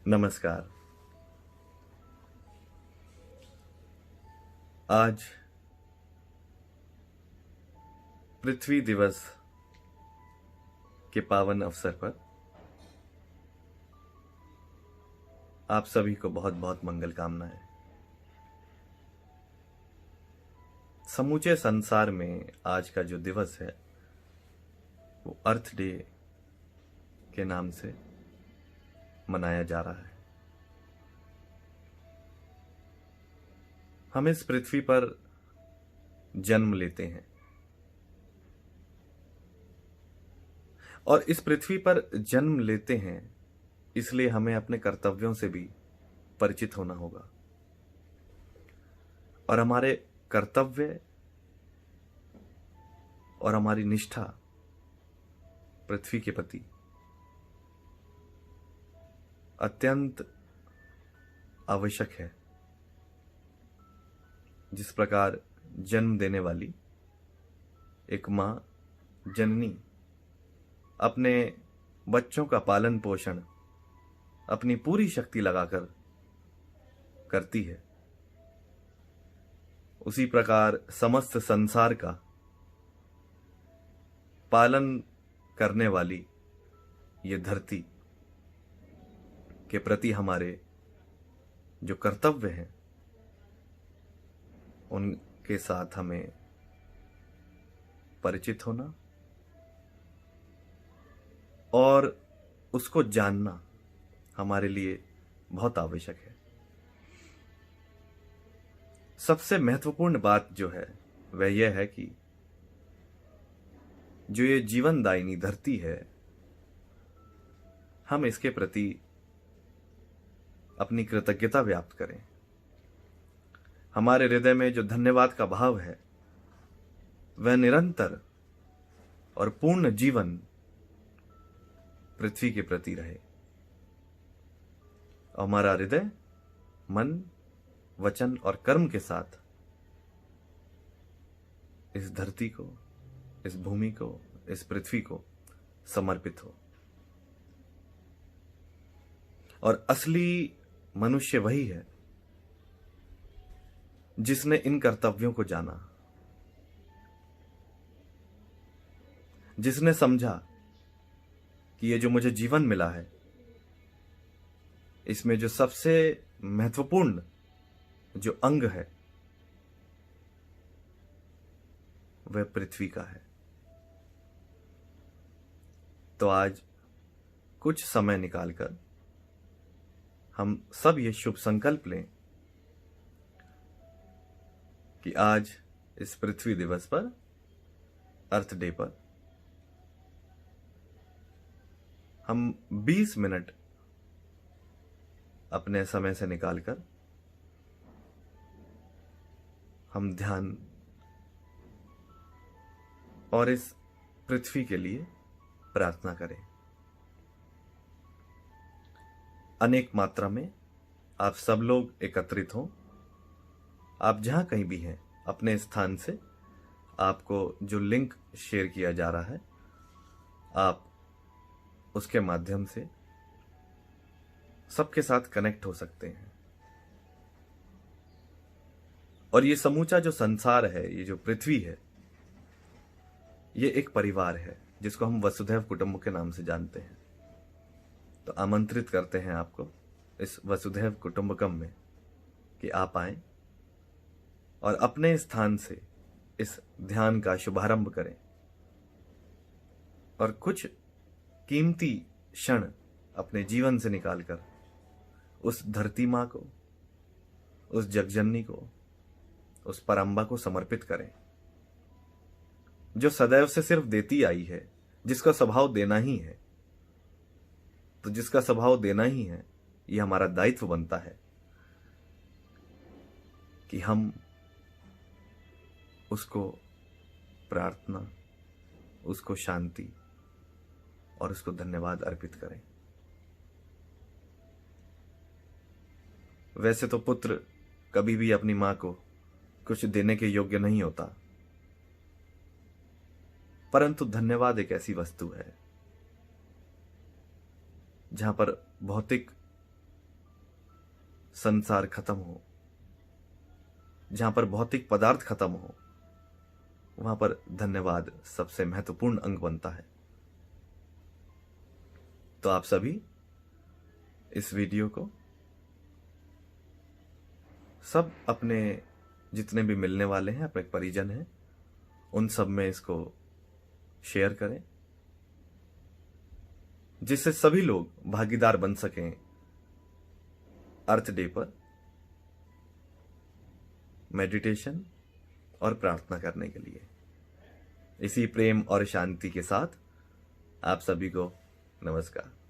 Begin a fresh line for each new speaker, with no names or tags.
नमस्कार। आज पृथ्वी दिवस के पावन अवसर पर आप सभी को बहुत बहुत मंगल कामनाएं। समूचे संसार में आज का जो दिवस है वो अर्थ डे के नाम से मनाया जा रहा है। हम इस पृथ्वी पर जन्म लेते हैं और इस पृथ्वी पर जन्म लेते हैं इसलिए हमें अपने कर्तव्यों से भी परिचित होना होगा और हमारे कर्तव्य और हमारी निष्ठा पृथ्वी के प्रति अत्यंत आवश्यक है। जिस प्रकार जन्म देने वाली एक मां जननी अपने बच्चों का पालन पोषण अपनी पूरी शक्ति लगाकर करती है, उसी प्रकार समस्त संसार का पालन करने वाली ये धरती के प्रति हमारे जो कर्तव्य हैं उनके साथ हमें परिचित होना और उसको जानना हमारे लिए बहुत आवश्यक है। सबसे महत्वपूर्ण बात जो है वह यह है कि जो ये जीवनदायिनी धरती है हम इसके प्रति अपनी कृतज्ञता व्याप्त करें। हमारे हृदय में जो धन्यवाद का भाव है वह निरंतर और पूर्ण जीवन पृथ्वी के प्रति रहे। हमारा हृदय मन वचन और कर्म के साथ इस धरती को, इस भूमि को, इस पृथ्वी को समर्पित हो। और असली मनुष्य वही है जिसने इन कर्तव्यों को जाना, जिसने समझा कि ये जो मुझे जीवन मिला है इसमें जो सबसे महत्वपूर्ण जो अंग है वह पृथ्वी का है। तो आज कुछ समय निकालकर हम सब ये शुभ संकल्प लें कि आज इस पृथ्वी दिवस पर, अर्थ डे पर, हम 20 मिनट अपने समय से निकालकर हम ध्यान और इस पृथ्वी के लिए प्रार्थना करें। अनेक मात्रा में आप सब लोग एकत्रित हों। आप जहां कहीं भी हैं अपने स्थान से आपको जो लिंक शेयर किया जा रहा है आप उसके माध्यम से सबके साथ कनेक्ट हो सकते हैं। और ये समूचा जो संसार है, ये जो पृथ्वी है, ये एक परिवार है जिसको हम वसुधैव कुटुंब के नाम से जानते हैं। तो आमंत्रित करते हैं आपको इस वसुधैव कुटुंबकम में कि आप आएं और अपने स्थान से इस ध्यान का शुभारंभ करें और कुछ कीमती क्षण अपने जीवन से निकालकर उस धरती मां को, उस जगजननी को, उस परंबा को समर्पित करें जो सदैव से सिर्फ देती आई है, जिसका स्वभाव देना ही है। तो जिसका स्वभाव देना ही है, यह हमारा दायित्व बनता है कि हम उसको प्रार्थना, उसको शांति और उसको धन्यवाद अर्पित करें। वैसे तो पुत्र कभी भी अपनी मां को कुछ देने के योग्य नहीं होता, परंतु धन्यवाद एक ऐसी वस्तु है जहां पर भौतिक संसार खत्म हो, जहां पर भौतिक पदार्थ खत्म हो, वहां पर धन्यवाद सबसे महत्वपूर्ण अंग बनता है। तो आप सभी इस वीडियो को सब अपने जितने भी मिलने वाले हैं, अपने परिजन हैं, उन सब में इसको शेयर करें, जिससे सभी लोग भागीदार बन सकें अर्थ डे पर मेडिटेशन और प्रार्थना करने के लिए। इसी प्रेम और शांति के साथ आप सभी को नमस्कार।